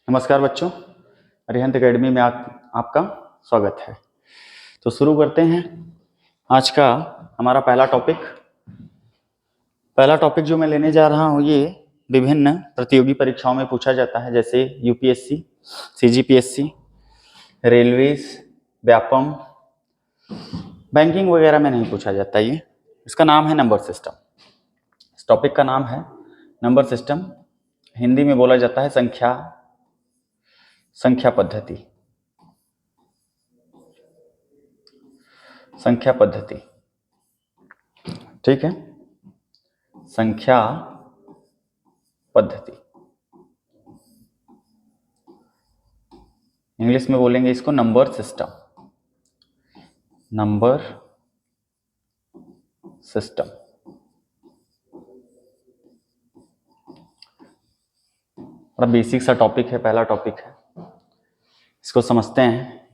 नमस्कार बच्चों, अरिहंत एकेडमी में आपका स्वागत है। तो शुरू करते हैं आज का हमारा पहला टॉपिक जो मैं लेने जा रहा हूँ ये विभिन्न प्रतियोगी परीक्षाओं में पूछा जाता है, जैसे UPSC, CGPSC, railways, Vyapam, banking वगैरह में नहीं पूछा जाता। ये इसका नाम है नंबर सिस्टम। इस टॉपिक का नाम है नंबर सिस्टम। हिंदी में बोला जाता है संख्या पद्धति। ठीक है, संख्या पद्धति। इंग्लिश में बोलेंगे इसको नंबर सिस्टम। बड़ा बेसिक सा टॉपिक है, पहला टॉपिक है, इसको समझते हैं।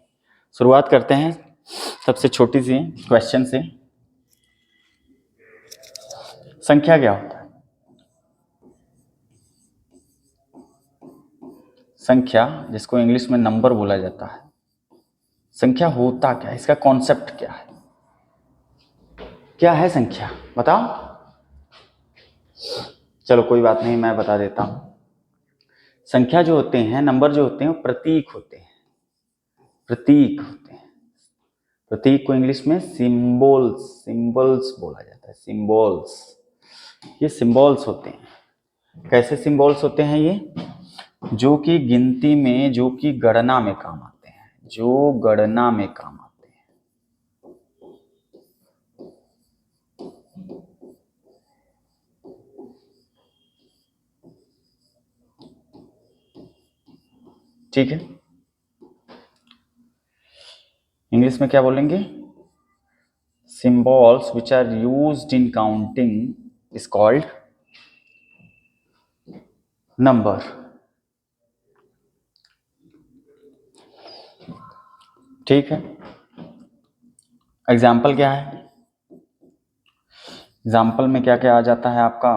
शुरुआत करते हैं सबसे छोटी सी क्वेश्चन से। संख्या क्या होता है? संख्या, जिसको इंग्लिश में नंबर बोला जाता है, संख्या होता क्या है? इसका कॉन्सेप्ट क्या है? क्या है संख्या? बताओ। चलो कोई बात नहीं, मैं बता देता हूं। संख्या जो होते हैं, नंबर जो होते हैं, वो प्रतीक होते हैं। प्रतीक को इंग्लिश में सिंबल्स बोला जाता है। ये सिंबल्स होते हैं। कैसे सिंबल्स होते हैं ये? जो कि गिनती में, जो कि गणना में काम आते हैं। ठीक है, इंग्लिश में क्या बोलेंगे? Symbols which are used in counting is called number. ठीक है, एग्जाम्पल क्या है? एग्जाम्पल में क्या क्या आ जाता है आपका?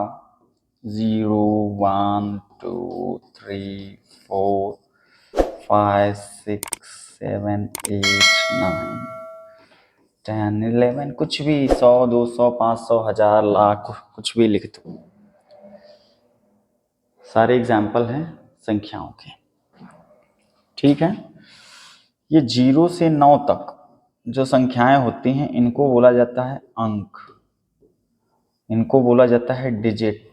0 1 2 3 4 5 6 7 8 9 10 11, कुछ भी, 100 200 500 1000 लाख, कुछ भी लिख दो। सारे एग्जाम्पल हैं संख्याओं के। ठीक है, ये 0 से 9 तक जो संख्याएं होती हैं, इनको बोला जाता है अंक, इनको बोला जाता है डिजिट।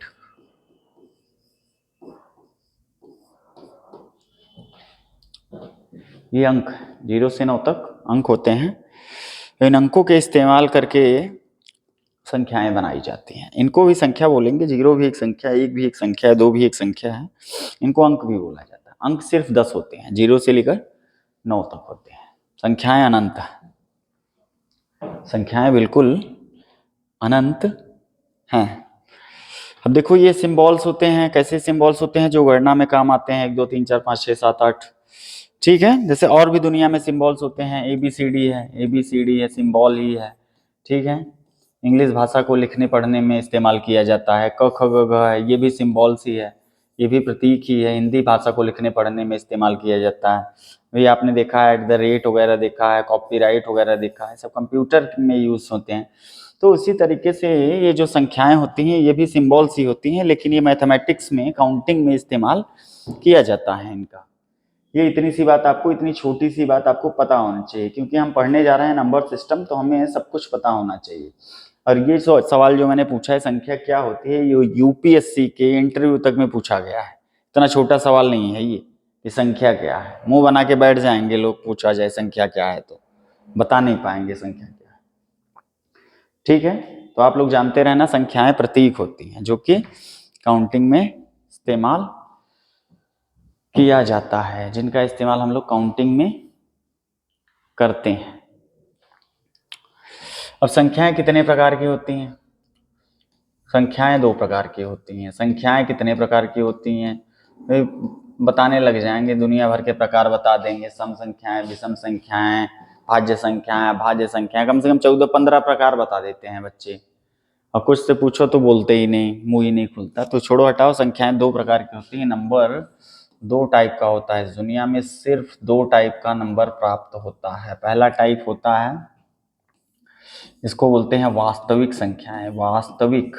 ये अंक 0 से 9 तक अंक होते हैं। इन अंकों के इस्तेमाल करके संख्याएं बनाई जाती हैं। इनको भी संख्या बोलेंगे। 0 भी एक संख्या, 1 भी एक संख्या, 2 भी एक संख्या है। इनको अंक भी बोला जाता है। अंक सिर्फ 10 होते हैं, 0 से लेकर 9 तक होते हैं। संख्याएं अनंत हैं, संख्याएं बिल्कुल अनंत हैं। अब देखो, ये सिंबल्स होते हैं। कैसे सिंबल्स होते हैं? जो गणना में काम आते हैं। 1 2 3 4 5 6 7 8। ठीक है, जैसे और भी दुनिया में सिंबल्स होते हैं। ABCD है, सिंबल ही है। ठीक है, इंग्लिश भाषा को लिखने पढ़ने में इस्तेमाल किया जाता है। क ख ग घ है, ये भी सिंबल्स ही है, ये भी प्रतीक ही है। हिंदी भाषा को लिखने पढ़ने में इस्तेमाल किया जाता है। वही आपने देखा है, @ वगैरह देखा है, कॉपीराइट वगैरह देखा है, सब कंप्यूटर में यूज होते हैं। तो उसी तरीके से ये जो संख्याएं होती हैं, ये भी सिंबल्स ही होती हैं, लेकिन ये मैथमेटिक्स में, काउंटिंग में इस्तेमाल किया जाता है इनका। ये इतनी सी बात आपको, इतनी छोटी सी बात आपको पता होनी चाहिए, क्योंकि हम पढ़ने जा रहे हैं नंबर सिस्टम, तो हमें सब कुछ पता होना चाहिए। और ये सवाल जो मैंने पूछा है, संख्या क्या होती है, ये यूपीएससी के इंटरव्यू तक में पूछा गया है। इतना छोटा सवाल नहीं है ये कि संख्या क्या है। मुंह बना के बैठ जाएंगे लोग, पूछा जाए संख्या क्या है तो बता नहीं पाएंगे संख्या क्या है। ठीक है, तो आप लोग जानते रहना, संख्याएं प्रतीक होती हैं जो कि काउंटिंग में इस्तेमाल किया जाता है, जिनका इस्तेमाल हम लोग काउंटिंग में करते हैं। अब संख्याएं कितने प्रकार की होती हैं? संख्याएं 2 प्रकार की होती हैं। संख्याएं कितने प्रकार की होती हैं? बताने लग जाएंगे, दुनिया भर के प्रकार बता देंगे। सम संख्याएं, विषम संख्याएं, भाज्य संख्याएं, भाज्य संख्याएं, कम से कम 14-15 प्रकार बता देते हैं बच्चे। और कुछ से पूछो तो बोलते ही नहीं, मुंह ही नहीं खुलता। तो छोड़ो, हटाओ। संख्याएं 2 प्रकार की होती हैं, नंबर दो टाइप का होता है इस दुनिया में, सिर्फ दो टाइप का नंबर प्राप्त होता है। पहला टाइप होता है, इसको बोलते हैं वास्तविक संख्याएं, वास्तविक।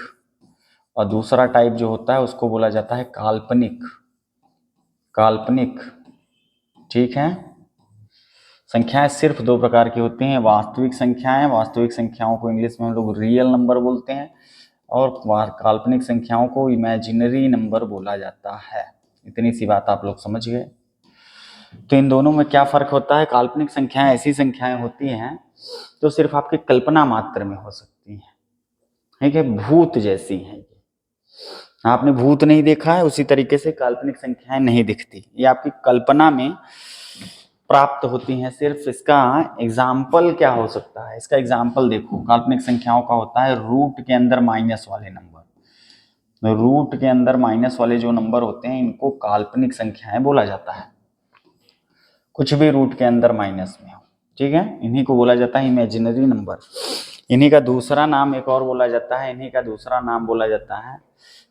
और दूसरा टाइप जो होता है उसको बोला जाता है काल्पनिक, काल्पनिक। ठीक है, संख्याएं सिर्फ दो प्रकार की होती हैं, वास्तविक संख्याएं, वास्तविक संख्याओं को इंग्लिश में हम लोग रियल नंबर बोलते हैं, और काल्पनिक संख्याओं को इमेजिनरी नंबर बोला जाता है। इतनी सी बात आप लोग समझ गए। तो इन दोनों में क्या फर्क होता है? काल्पनिक संख्याएं ऐसी संख्याएं होती हैं जो सिर्फ आपकी कल्पना मात्र में हो सकती हैं, ठीक है, भूत जैसी हैं। आपने भूत नहीं देखा है, उसी तरीके से काल्पनिक संख्याएं नहीं दिखती, ये आपकी कल्पना में प्राप्त होती हैं सिर्फ। इसका एग्जाम्पल क्या हो सकता है? इसका एग्जाम्पल देखो, काल्पनिक संख्याओं का होता है रूट के अंदर माइनस वाले नंबर। रूट के अंदर माइनस वाले जो नंबर होते हैं इनको काल्पनिक संख्याएं बोला जाता है। कुछ भी रूट के अंदर माइनस में हो, ठीक है, इन्हीं को बोला जाता है इमेजिनरी नंबर। इन्हीं का दूसरा नाम एक और बोला जाता है, इन्हीं का दूसरा नाम बोला जाता है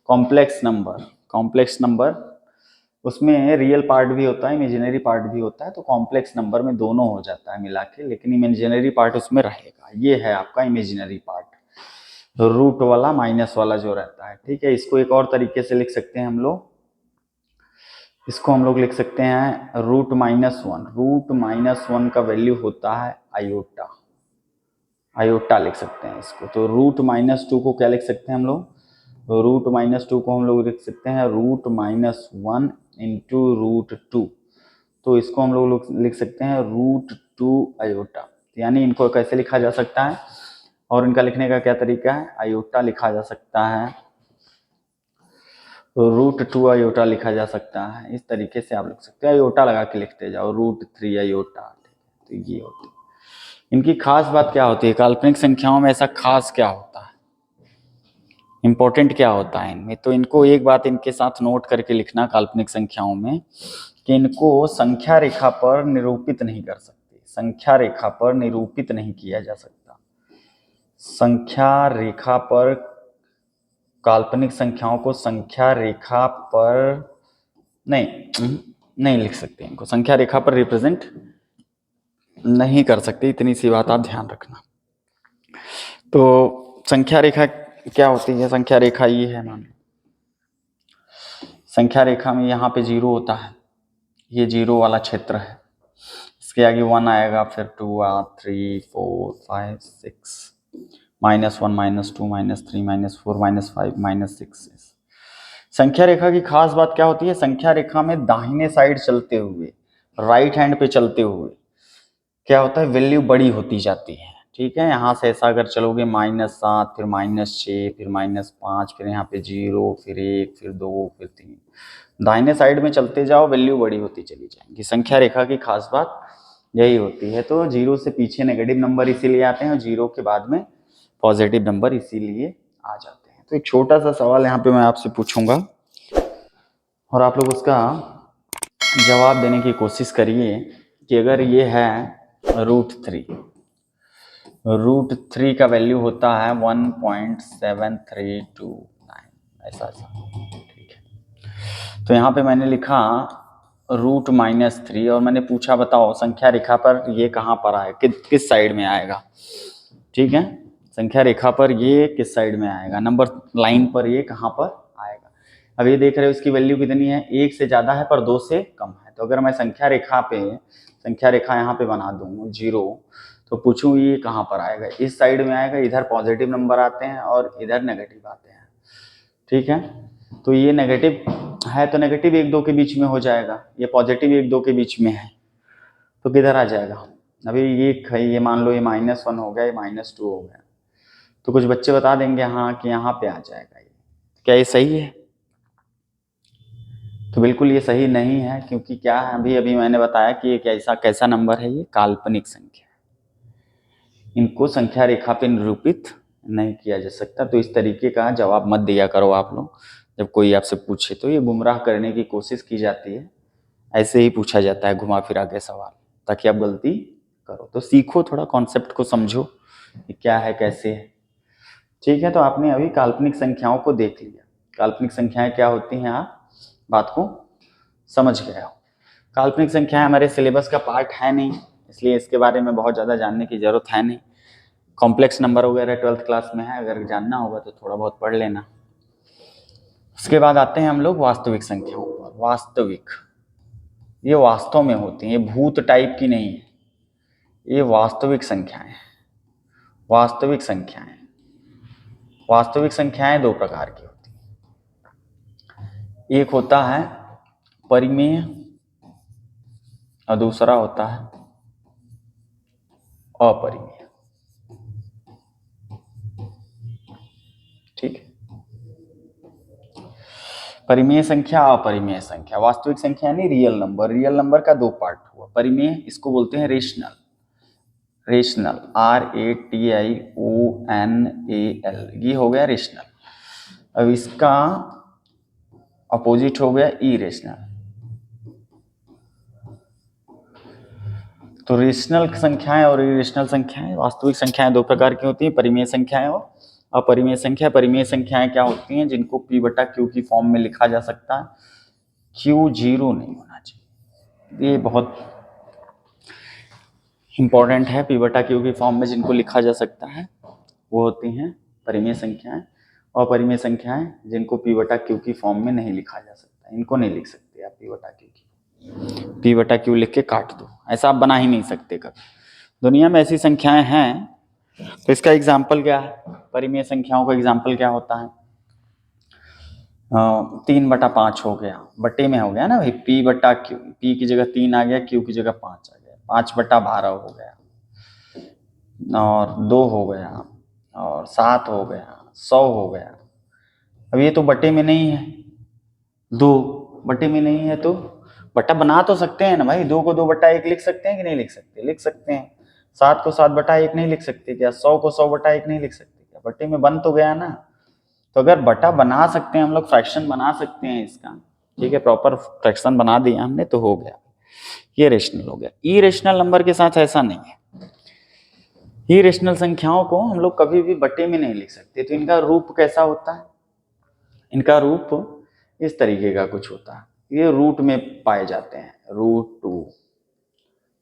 कॉम्प्लेक्स नंबर। कॉम्प्लेक्स नंबर, उसमें रियल पार्ट भी होता है, इमेजिनरी पार्ट भी होता है, तो कॉम्प्लेक्स नंबर में दोनों हो जाता है मिला के, लेकिन इमेजिनरी पार्ट उसमें रहेगा। ये है आपका इमेजिनरी पार्ट, रूट वाला माइनस वाला जो रहता है, ठीक है। इसको एक और तरीके से लिख सकते हैं हम लोग, इसको हम लोग लिख सकते हैं root minus one. Root minus one का वैल्यू होता है आयोटा, आयोटा लिख सकते हैं इसको। तो रूट माइनस टू को क्या लिख सकते हैं हम लोग? रूट माइनस टू को हम लोग लिख सकते हैं root minus one into root two. तो इसको हम लोग लिख सकते हैं रूट टू आयोटा। यानी इनको कैसे लिखा जा सकता है और इनका लिखने का क्या तरीका है? आयोटा लिखा जा सकता है, रूट टू आयोटा लिखा जा सकता है। इस तरीके से आप लिख सकते हैं, आयोटा लगा के लिखते जाओ, रूट थ्री आयोटा। तो ये होती है इनकी खास बात। क्या होती है काल्पनिक संख्याओं में? ऐसा खास क्या होता है, इंपॉर्टेंट क्या होता है इनमें? तो इनको एक बात इनके साथ नोट करके लिखना काल्पनिक संख्याओं में, कि इनको संख्या रेखा पर निरूपित नहीं कर सकते। संख्या रेखा पर निरूपित नहीं किया जा सकता। संख्या रेखा पर, काल्पनिक संख्याओं को संख्या रेखा पर नहीं लिख सकते, इनको संख्या रेखा पर रिप्रेजेंट नहीं कर सकते। इतनी सी बात आप ध्यान रखना। तो संख्या रेखा क्या होती है? संख्या रेखा ये है, मान संख्या रेखा में यहाँ पे जीरो होता है, ये जीरो वाला क्षेत्र है, इसके आगे वन आएगा, फिर two three four five six, minus one minus two minus three minus four minus five minus six. संख्या रेखा की खास बात क्या होती है? संख्या रेखा में दाहिने साइड चलते हुए, राइट हैंड पे चलते हुए क्या होता है? वैल्यू बड़ी होती जाती है, ठीक है। यहाँ से ऐसा अगर चलोगे -7, फिर -6, फिर -5, फिर यहाँ पे 0, फिर 1, फिर 2, फिर 3, दाहिने साइड में चलते जाओ, वैल्यू बड़ी होती चली जाएंगी। संख्या रेखा की खास बात यही होती है। तो 0 से पीछे नेगेटिव नंबर इसीलिए आते हैं और 0 के बाद में पॉजिटिव नंबर इसीलिए आ जाते हैं। तो एक छोटा सा सवाल यहाँ पे मैं आपसे पूछूंगा और आप लोग उसका जवाब देने की कोशिश करिए कि अगर ये है √3, √3 का वैल्यू होता है 1.7329, ऐसा ठीक है। तो यहाँ पे मैंने लिखा √-3 और मैंने पूछा बताओ संख्या रेखा पर ये कहाँ पर आए, किस साइड में आएगा, ठीक है। संख्या रेखा पर ये किस साइड में आएगा, नंबर लाइन पर ये कहाँ पर आएगा। अब ये देख रहे हो इसकी वैल्यू कितनी है? 1 से ज़्यादा है पर 2 से कम है। तो अगर मैं संख्या रेखा यहाँ पे बना दूँ 0, तो पूछूं ये कहाँ पर आएगा? इस साइड में आएगा। इधर पॉजिटिव नंबर आते हैं और इधर नेगेटिव आते हैं, ठीक है। तो ये नेगेटिव है तो नेगेटिव 1-2 के बीच में हो जाएगा, ये पॉजिटिव 1-2 के बीच में है, तो किधर आ जाएगा? अभी ये मान लो ये -1 हो गया, ये -2 हो गया, तो कुछ बच्चे बता देंगे हाँ कि यहाँ पे आ जाएगा। ये क्या ये सही है? तो बिल्कुल ये सही नहीं है, क्योंकि क्या है, अभी मैंने बताया कि ये कैसा नंबर है, ये काल्पनिक संख्या है, इनको संख्या रेखा पे निरूपित नहीं किया जा सकता। तो इस तरीके का जवाब मत दिया करो आप लोग, जब कोई आपसे पूछे तो ये गुमराह करने की कोशिश की जाती है, ऐसे ही पूछा जाता है घुमा फिरा के सवाल, ताकि आप गलती करो। तो सीखो, थोड़ा कॉन्सेप्ट को समझो कि क्या है कैसे है, ठीक है। तो आपने अभी काल्पनिक संख्याओं को देख लिया, काल्पनिक संख्याएं क्या होती हैं आप बात को समझ गए हो। काल्पनिक संख्या हमारे सिलेबस का पार्ट है नहीं, इसलिए इसके बारे में बहुत ज़्यादा जानने की जरूरत है नहीं। कॉम्प्लेक्स नंबर वगैरह 12th क्लास में है, अगर जानना होगा तो थोड़ा बहुत पढ़ लेना। उसके बाद आते हैं हम लोग वास्तविक संख्याओं पर। वास्तविक, ये वास्तव में होती हैं, ये भूत टाइप की नहीं है, ये वास्तविक संख्याएं। वास्तविक संख्याएं, वास्तविक संख्याएं दो प्रकार की होती हैं। एक होता है परिमेय और दूसरा होता है अपरिमेय। ठीक है, परिमेय संख्या, अपरिमेय संख्या। वास्तविक संख्या यानी रियल नंबर। रियल नंबर का दो पार्ट हुआ। परिमेय, इसको बोलते हैं रेशनल। रेशनल, RATIONAL, ये हो गया रेशनल। अब इसका अपोजिट हो गया इरेशनल। तो रेशनल संख्याएं और इरेशनल संख्याएं, वास्तविक संख्याएं दो प्रकार की होती हैं, परिमेय संख्याएं और अपरिमेय संख्या। परिमेय संख्याएं क्या होती हैं? जिनको P/Q की फॉर्म में लिखा जा सकता है, Q 0 नहीं होना चाहिए। ये बहुत इंपॉर्टेंट है। P/Q की फॉर्म में जिनको लिखा जा सकता है वो होती हैं परिमेय संख्याएं। और परिमेय संख्याएं जिनको P/Q की फॉर्म में नहीं लिखा जा सकता, इनको नहीं लिख सकते आप P/Q की। P/Q लिख के काट दो, ऐसा आप बना ही नहीं सकते कभी। दुनिया में ऐसी संख्याएं हैं। तो इसका एग्जाम्पल क्या है? परिमेय संख्याओं का एग्जाम्पल क्या होता है? 3/5 हो गया, बटे में हो गया ना भाई, P/Q। P की जगह 3 आ गया, Q की जगह 5 आ गया, 5/12 हो गया, और 2 हो गया, और 7 हो गया, 100 हो गया। अब ये तो बटे में नहीं है, 2 बटे में नहीं है, तो बटा बना तो सकते हैं ना भाई। 2 को 2/1 लिख सकते हैं कि नहीं लिख सकते? लिख सकते हैं। 7 को 7/1 नहीं लिख सकते क्या? 100 को 100/1 नहीं लिख सकते क्या? बटे में बन तो गया ना। तो अगर बटा बना सकते हैं हम लोग, फ्रैक्शन बना सकते हैं इसका, ठीक है, प्रॉपर फ्रैक्शन बना दिया हमने तो हो गया, ये रेशनल हो गया। इरेशनल नंबर के साथ ऐसा नहीं है। इरेशनल संख्याओं को हम लोग कभी भी बटे में नहीं लिख सकते। तो इनका रूप कैसा होता है? इनका रूप इस तरीके का कुछ होता है। ये रूट में पाए जाते हैं, √2,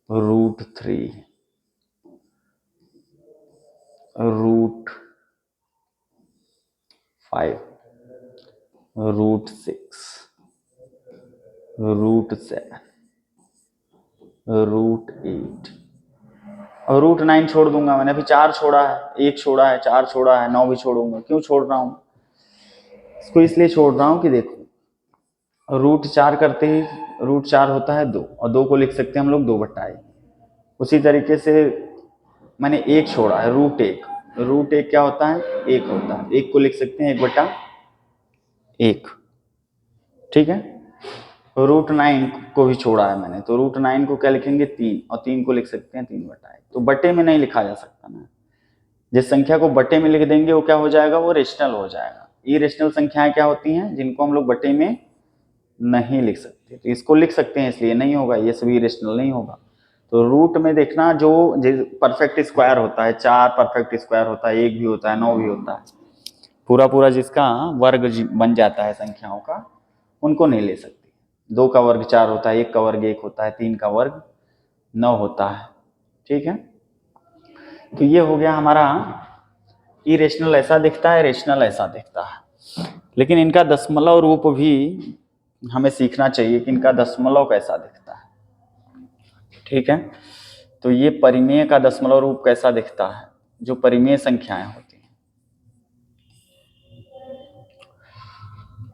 √3, √5, √6, √7, √8 और √9 छोड़ दूंगा मैंने। अभी 4 छोड़ा है, 1 छोड़ा है, 4 छोड़ा है, 9 भी छोड़ूंगा। क्यों छोड़ रहा हूँ इसको? इसलिए छोड़ रहा हूँ कि देखो, √4 करते ही √4 होता है 2, और 2 को लिख सकते हैं हम लोग 2/1। उसी तरीके से मैंने 1 छोड़ा है, √1। √1 क्या होता है? 1 होता है। 1 को लिख सकते हैं 1/1, ठीक है। √9 को भी छोड़ा है मैंने, तो √9 को क्या लिखेंगे? 3, और 3 को लिख सकते हैं 3/1। तो बटे में नहीं लिखा जा सकता ना। जिस संख्या को बटे में लिख देंगे वो क्या हो जाएगा? वो रेशनल हो जाएगा। इरेशनल संख्याएं क्या होती हैं? जिनको हम लोग बटे में नहीं लिख सकते। तो इसको लिख सकते हैं, इसलिए नहीं होगा, ये सभी रेशनल नहीं होगा। तो रूट में देखना, जो परफेक्ट स्क्वायर होता है, 4 परफेक्ट स्क्वायर होता है, 1 भी होता है, 9 भी होता है, पूरा पूरा जिसका वर्ग बन जाता है संख्याओं का, उनको नहीं ले सकते। 2 का वर्ग 4 होता है, 1 का वर्ग 1 होता है, 3 का वर्ग 9 होता है, ठीक है। तो ये हो गया हमारा इरेशनल ऐसा दिखता है, रेशनल ऐसा दिखता है। लेकिन इनका दशमलव रूप भी हमें सीखना चाहिए कि इनका दशमलव कैसा दिखता है, ठीक है। तो ये परिमेय का दशमलव रूप कैसा दिखता है, जो परिमेय संख्याएं होती हैं।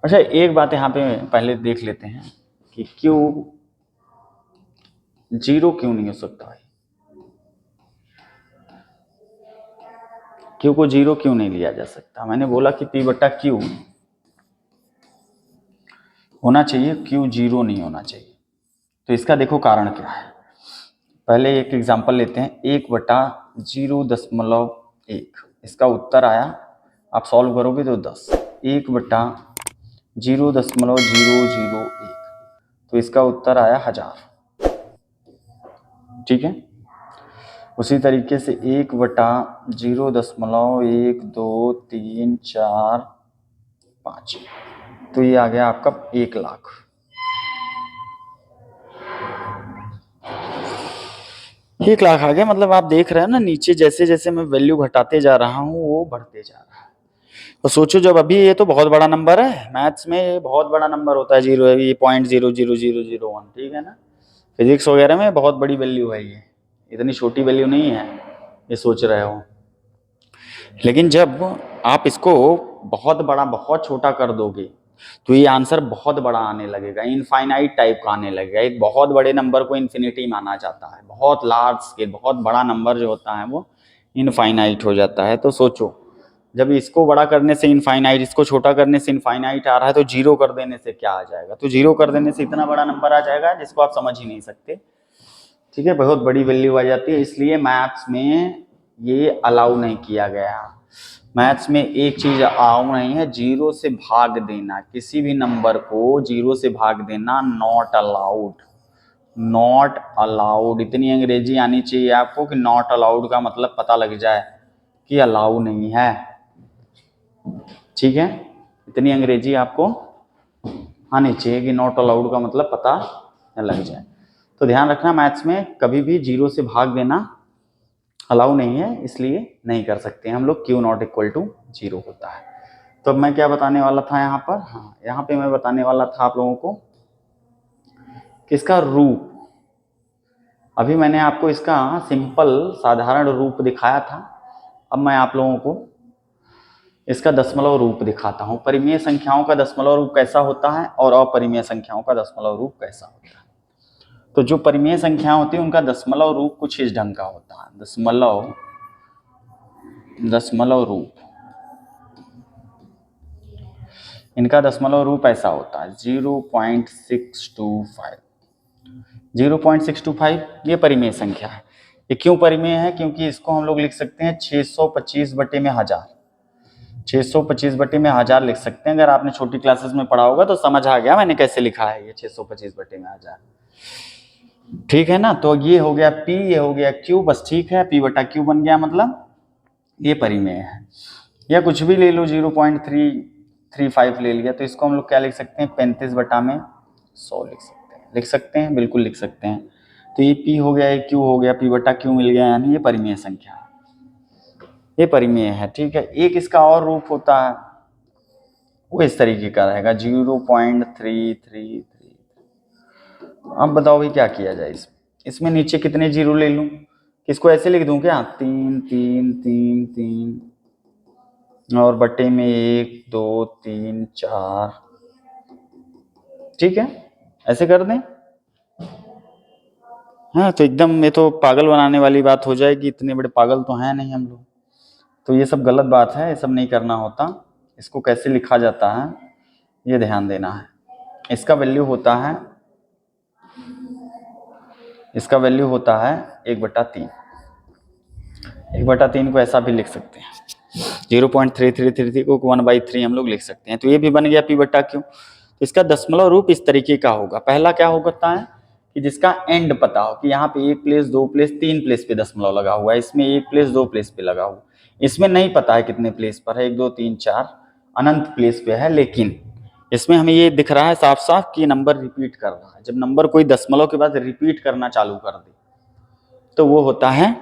अच्छा, एक बात यहाँ पे पहले देख लेते हैं कि Q 0 क्यों नहीं हो सकता है? Q को 0 क्यों नहीं लिया जा सकता? मैंने बोला कि P/Q होना चाहिए, Q 0 नहीं होना चाहिए। तो इसका देखो कारण क्या है। पहले एक एग्जांपल लेते हैं, 1/0.1। इसका उत्तर आया, आप सॉल्व करोगे तो 10। 1/0.001, तो इसका उत्तर आया 1000, ठीक है। उसी तरीके से 1/0.12345, तो ये आ गया आपका 1 लाख। 1 लाख आ गया। मतलब आप देख रहे हैं ना, नीचे जैसे जैसे मैं वैल्यू घटाते जा रहा हूँ वो बढ़ते जा रहा है। तो सोचो, जब अभी ये तो बहुत बड़ा नंबर है, मैथ्स में ये बहुत बड़ा नंबर होता है, 0 ये 0.00001, ठीक है ना। फिजिक्स वगैरह में बहुत बड़ी वैल्यू है ये, इतनी छोटी वैल्यू नहीं है ये सोच रहे हो। लेकिन जब आप इसको बहुत बड़ा बहुत छोटा कर दोगे तो ये आंसर बहुत बड़ा आने लगेगा, इनफाइनाइट टाइप का आने लगेगा। एक बहुत बड़े नंबर को इन्फिनिटी माना जाता है, बहुत लार्ज स्केल बहुत बड़ा नंबर जो होता है वो इनफाइनाइट हो जाता है। तो सोचो, जब इसको बड़ा करने से इनफाइनाइट, इसको छोटा करने से इनफाइनाइट आ रहा है, तो जीरो कर देने से क्या आ जाएगा? तो जीरो कर देने से इतना बड़ा नंबर आ जाएगा जिसको आप समझ ही नहीं सकते, ठीक है। बहुत बड़ी वैल्यू आ जाती है, इसलिए मैथ्स में ये अलाउ नहीं किया गया। मैथ्स में एक चीज अलाउ नहीं है, जीरो से भाग देना, किसी भी नंबर को जीरो से भाग देना नॉट अलाउड, नॉट अलाउड। इतनी अंग्रेजी आनी चाहिए आपको कि नॉट अलाउड का मतलब पता लग जाए कि अलाउ नहीं है, ठीक है। इतनी अंग्रेजी आपको आनी चाहिए कि नॉट अलाउड का मतलब पता लग जाए। तो ध्यान रखना, मैथ्स में कभी भी जीरो से भाग देना अलाउ नहीं है, इसलिए नहीं कर सकते हम लोग। Q not equal to zero होता है। तो अब मैं क्या बताने वाला था यहाँ पर? हाँ, यहाँ पे मैं बताने वाला था आप लोगों को कि इसका रूप, अभी मैंने आपको इसका सिंपल साधारण रूप दिखाया था, अब मैं आप लोगों को इसका दशमलव रूप दिखाता हूँ। परिमेय संख्याओं का दशमलव रूप कैसा होता है और अपरिमेय संख्याओं का दशमलव रूप कैसा होता है। तो जो परिमेय संख्या होती है उनका दशमलव रूप कुछ इस ढंग का होता है। दशमलव रूप, इनका दशमलव रूप ऐसा होता है 0.625। 0.625 ये परिमेय संख्या है। ये क्यों परिमेय है? क्योंकि इसको हम लोग लिख सकते हैं 625 बटे में 1000, 625 बटे में 1000 लिख सकते हैं। अगर आपने छोटी क्लासेस में पढ़ा होगा तो समझ आ गया मैंने कैसे लिखा है ये 625 बटे में 1000, ठीक है ना। तो ये हो गया P, ये हो गया Q, बस ठीक है, P बटा Q बन गया, मतलब ये परिमेय है। या कुछ भी ले लो, 0.335 ले लिया, तो इसको हम लोग क्या लिख सकते हैं? 35 बटा में 100 लिख सकते हैं, बिल्कुल लिख सकते हैं। तो ये P हो गया, ये Q हो गया, P बटा Q मिल गया, यानी ये परिमेय संख्या है, ये परिमेय है, ठीक है। एक इसका और रूप होता है, वो इस तरीके का रहेगा 0.333। अब बताओ भाई क्या किया जाए इसमें नीचे कितने जीरो ले लूं? इसको ऐसे लिख दूं क्या? 3 3 3 3 और बटे में 1 2 3 4, ठीक है, ऐसे कर दें। हाँ, तो एकदम ये तो पागल बनाने वाली बात हो जाएगी, इतने बड़े पागल तो हैं नहीं हम लोग। तो ये सब गलत बात है, ये सब नहीं करना होता। इसको कैसे लिखा जाता है ये ध्यान देना है। इसका वैल्यू होता है, इसका वैल्यू होता है 1/3। 1/3 को ऐसा भी लिख सकते हैं, 0.3333 को 1/3 हम लोग लिख सकते हैं। तो ये भी बन गया P बटा Q। तो इसका दशमलव रूप इस तरीके का होगा। पहला क्या होता है कि जिसका एंड पता हो कि यहाँ पे 1 प्लेस 2 प्लेस 3 प्लेस पे दशमलव लगा हुआ है, इसमें 1 प्लेस 2 प्लेस पे लगा हुआ, इसमें नहीं पता है कितने प्लेस पर है, 1 2 3 4 अनंत प्लेस पे है, लेकिन इसमें हमें ये दिख रहा है साफ साफ कि नंबर रिपीट कर रहा है। जब नंबर कोई दशमलव के बाद रिपीट करना चालू कर दे तो वो होता है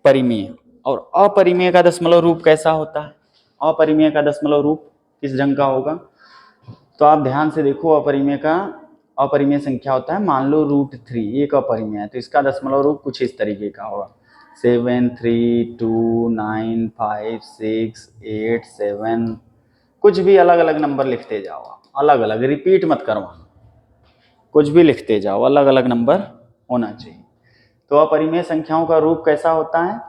परिमेय। और अपरिमेय का दशमलव रूप कैसा होता है? अपरिमेय का दशमलव रूप किस ढंग का होगा? तो आप ध्यान से देखो, अपरिमेय का, अपरिमेय संख्या होता है, मान लो √3 एक अपरिमेय है, तो इसका दशमलव रूप कुछ इस तरीके का होगा 7 3 2 9 5 6 8 7, कुछ भी अलग अलग नंबर लिखते जाओ आप, अलग अलग, रिपीट मत करवाना, कुछ भी लिखते जाओ, अलग अलग नंबर होना चाहिए। तो अपरिमेय संख्याओं का रूप कैसा होता है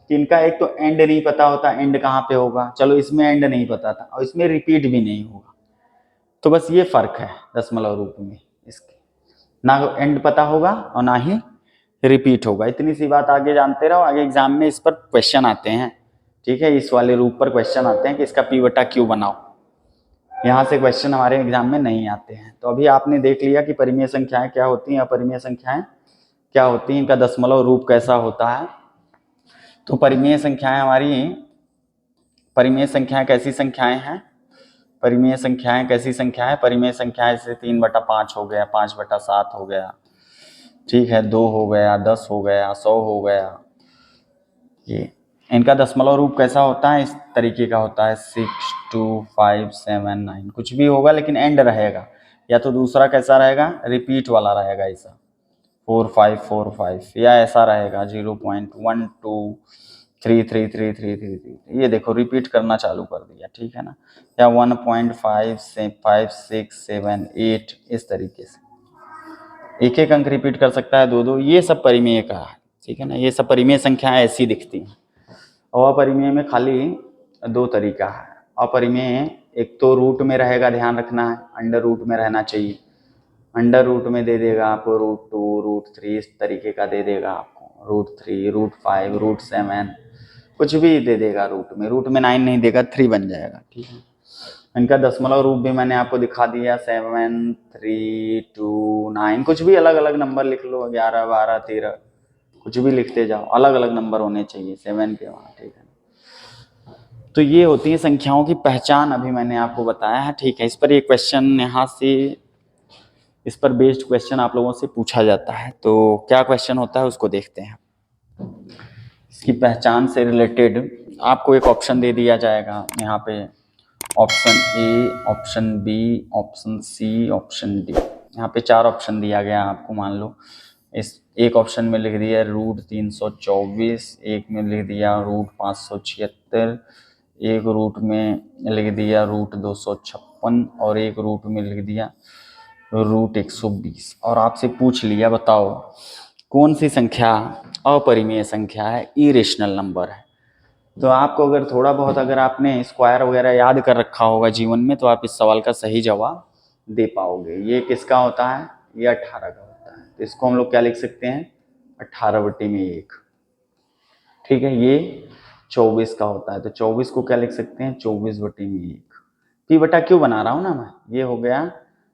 कि इनका एक तो एंड नहीं पता होता, एंड कहाँ पे होगा, चलो इसमें एंड नहीं पता था और इसमें रिपीट भी नहीं होगा। तो बस ये फर्क है दशमलव रूप में, इसके ना एंड पता होगा और ना ही रिपीट होगा। इतनी सी बात आगे जानते रहो, आगे एग्जाम में इस पर क्वेश्चन आते हैं, ठीक है। इस वाले रूप पर क्वेश्चन आते हैं कि इसका P बटा Q बनाओ, यहाँ से क्वेश्चन हमारे एग्जाम में नहीं आते हैं। तो अभी आपने देख लिया कि परिमेय संख्याएं क्या होती हैं, अपरिमेय संख्याएं क्या होती हैं, इनका दशमलव रूप कैसा होता है। तो परिमेय संख्याएं हमारी, परिमेय संख्याएं कैसी संख्याएं हैं? परिमेय संख्याएं कैसी संख्या है? परिमेय संख्याएं जैसे 3/5 हो गया, 5/7 हो गया, ठीक है, 2 हो गया, 10 हो गया, 100 हो गया। ये इनका दशमलव रूप कैसा होता है, इस तरीके का होता है 6 2 5 7 9, कुछ भी होगा लेकिन एंड रहेगा। या तो दूसरा कैसा रहेगा, रिपीट वाला रहेगा ऐसा 4 5 4 5, या ऐसा रहेगा 0.1 2 3 3 3 3 3 3, ये देखो रिपीट करना चालू कर दिया, ठीक है ना। या 1.5 से 5 6 7 8, इस तरीके से एक एक अंक रिपीट कर सकता है, दो दो, ये सब परिमेय का है, ठीक है ना। ये सब परिमेय संख्याएं ऐसी दिखती हैं। और अपरिमेय में खाली 2 तरीका है। अपरिमेय एक तो रूट में रहेगा, ध्यान रखना है, अंडर रूट में रहना चाहिए। अंडर रूट में दे देगा आपको √2 √3, इस तरीके का दे देगा आपको, √3 √5 √7, कुछ भी दे देगा रूट में। रूट में 9 नहीं देगा, 3 बन जाएगा, ठीक है। इनका दशमलव रूप भी मैंने आपको दिखा दिया, 7 3 2 9, कुछ भी अलग अलग नंबर लिख लो, 11 12 13, कुछ भी लिखते जाओ, अलग अलग नंबर होने चाहिए 7 के वहाँ, ठीक है। तो ये होती है संख्याओं की पहचान, अभी मैंने आपको बताया है, ठीक है। इस पर ये क्वेश्चन यहाँ से, इस पर बेस्ड क्वेश्चन आप लोगों से पूछा जाता है, तो क्या क्वेश्चन होता है उसको देखते हैं। इसकी पहचान से रिलेटेड आपको एक ऑप्शन दे दिया जाएगा यहाँ पे, option A, option B, option C, option D. यहाँ पे 4 ऑप्शन दिया गया आपको, मान लो इस एक ऑप्शन में लिख दिया √324, एक में लिख दिया √576, एक रूट में लिख दिया √256, और एक रूट में लिख दिया √120, और आपसे पूछ लिया बताओ कौन सी संख्या अपरिमेय संख्या है, इरेशनल नंबर है। तो आपको अगर थोड़ा बहुत, अगर आपने स्क्वायर वगैरह याद कर रखा होगा जीवन में, तो आप इस सवाल का सही जवाब दे पाओगे। ये किसका होता है, ये 18 का होता है। तो इसको हम लोग क्या लिख सकते हैं, 18/1, ठीक है। ये 24 का होता है, तो 24 को क्या लिख सकते हैं, 24/1। पी बटा क्यों बना रहा हूँ ना मैं, ये हो गया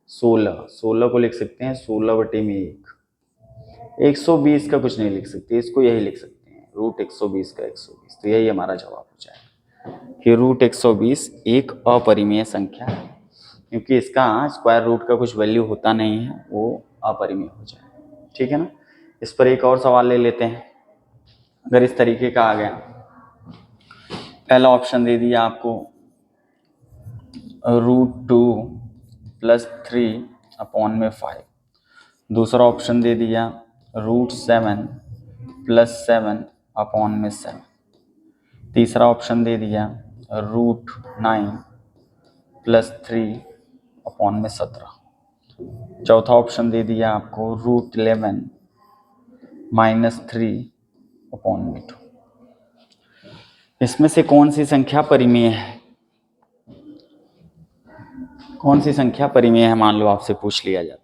16, 16 को लिख सकते हैं 16/1। 120 का कुछ नहीं लिख सकते, इसको यही लिख सकते हैं √120 का 120, तो यही हमारा जवाब हो जाएगा कि √120 एक अपरिमेय संख्या है, क्योंकि इसका स्क्वायर रूट का कुछ वैल्यू होता नहीं है, वो अपरिमेय हो जाएगा, ठीक है ना। इस पर एक और सवाल ले लेते हैं। अगर इस तरीके का आ गया, पहला ऑप्शन दे दिया आपको √2 + 3/5, दूसरा ऑप्शन दे दिया √7 + 7/7, तीसरा ऑप्शन दे दिया √9 + 3/17, चौथा ऑप्शन दे दिया आपको √11 - 3/2। इसमें से कौन सी संख्या परिमेय है, कौन सी संख्या परिमेय है, मान लो आपसे पूछ लिया जाता है,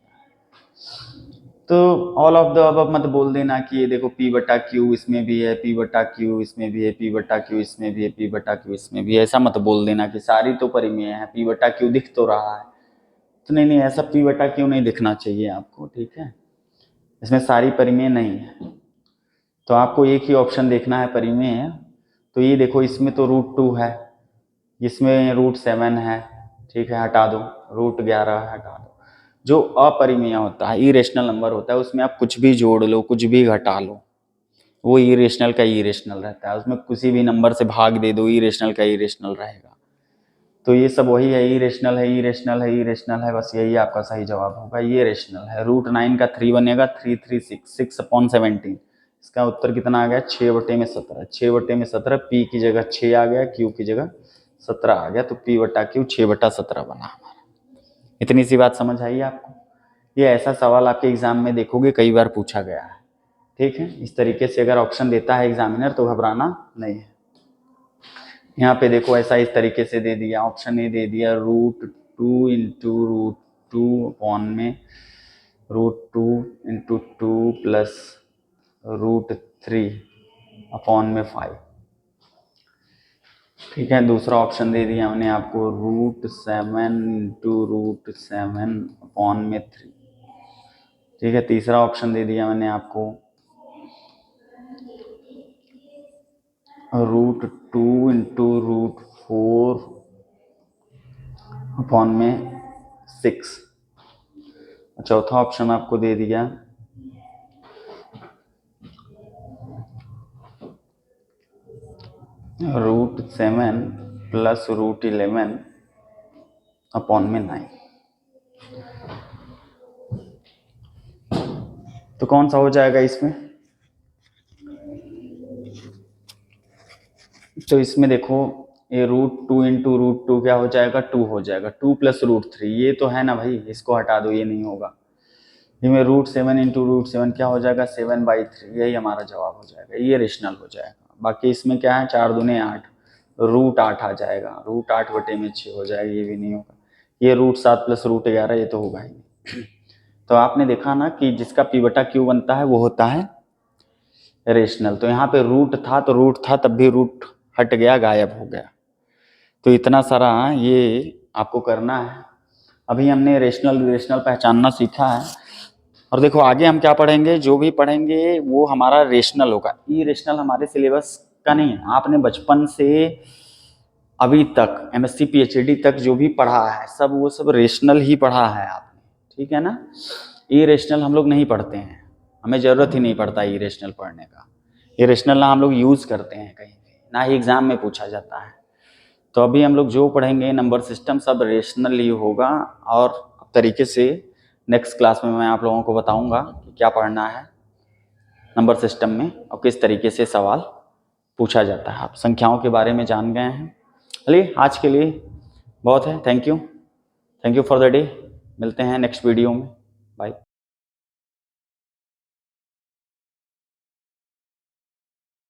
तो ऑल ऑफ द अबव मत बोल देना कि ये देखो P/Q इसमें भी है, P/Q इसमें भी है, P/Q इसमें भी है, P/Q इसमें भी है, ऐसा मत बोल देना कि सारी तो परिमेय है, P/Q दिख तो रहा है। तो नहीं नहीं, ऐसा P/Q नहीं दिखना चाहिए आपको, ठीक है। इसमें सारी परिमेय नहीं है, तो आपको एक ही ऑप्शन देखना है परिमेय है। तो ये देखो, इसमें तो √2 है, इसमें √7 है, ठीक है, हटा दो, √11 हटा दो। जो अपरिमेय होता है, इरेशनल नंबर होता है, उसमें आप कुछ भी जोड़ लो, कुछ भी घटा लो, वो इरेशनल का इरेशनल रहता है। उसमें किसी भी नंबर से भाग दे दो, इरेशनल का इरेशनल रहेगा। तो ये सब वही है, इरेशनल है, इरेशनल है, इरेशनल है, बस यही आपका सही जवाब होगा, ये रेशनल है। √9 का 3 बनेगा 336, 6/17। इसका उत्तर कितना आ गया, 6/17, 6/17, पी की जगह 6 आ गया, क्यू की जगह 17 आ गया, तो P/Q 6/17 बना हमारा। इतनी सी बात समझ आई आपको। ये ऐसा सवाल आपके एग्जाम में देखोगे कई बार पूछा गया है, ठीक है। इस तरीके से अगर ऑप्शन देता है एग्जामिनर तो घबराना नहीं है। यहाँ पे देखो, ऐसा इस तरीके से दे दिया, ऑप्शन ए दे दिया √2 × √2 अपॉन में √2 × 2 + √3/5, ठीक है। दूसरा ऑप्शन दे दिया हमने आपको √7 × √7/3, ठीक है। तीसरा ऑप्शन दे दिया मैंने आपको √2 × √4/6, चौथा ऑप्शन आपको दे दिया √7 प्लस √11 अपॉन में 9। तो कौन सा हो जाएगा इसमें? तो इसमें देखो ये √2 इंटू √2 क्या हो जाएगा? 2 हो जाएगा। 2 प्लस √3 ये तो है ना भाई, इसको हटा दो, ये नहीं होगा। इसमें √7 इंटू √7 क्या हो जाएगा? 7/3। यही हमारा जवाब हो जाएगा, ये रेशनल हो जाएगा। बाकी इसमें क्या है? 4 दूने 8, √8 आ जाएगा। √8/6 हो जाएगा, ये भी नहीं होगा। ये √7 प्लस √11 ये तो होगा ही नहीं। तो आपने देखा ना कि जिसका p/q बनता है वो होता है रेशनल। तो यहाँ पे रूट था तो रूट था, तब भी रूट हट गया, गायब हो गया। तो इतना सारा ये आपको करना है। अभी हमने रेशनल पहचानना सीखा है। और देखो आगे हम क्या पढ़ेंगे, जो भी पढ़ेंगे वो हमारा रेशनल होगा। ई रेशनल हमारे सिलेबस का नहीं है। आपने बचपन से अभी तक MSc PhD तक जो भी पढ़ा है सब वो सब रेशनल ही पढ़ा है आपने, ठीक है ना। ई रेशनल हम लोग नहीं पढ़ते हैं, हमें ज़रूरत ही नहीं पड़ता ई रेशनल पढ़ने का। ये रेशनल ना हम लोग यूज़ करते हैं कहीं भी, ना ही एग्ज़ाम में पूछा जाता है। तो अभी हम लोग जो पढ़ेंगे नंबर सिस्टम सब रेशनल ही होगा। और तरीके से नेक्स्ट क्लास में मैं आप लोगों को बताऊंगा कि क्या पढ़ना है नंबर सिस्टम में और किस तरीके से सवाल पूछा जाता है। आप संख्याओं के बारे में जान गए हैं। चलिए आज के लिए बहुत है। Thank you for the day. मिलते हैं नेक्स्ट वीडियो में। बाय।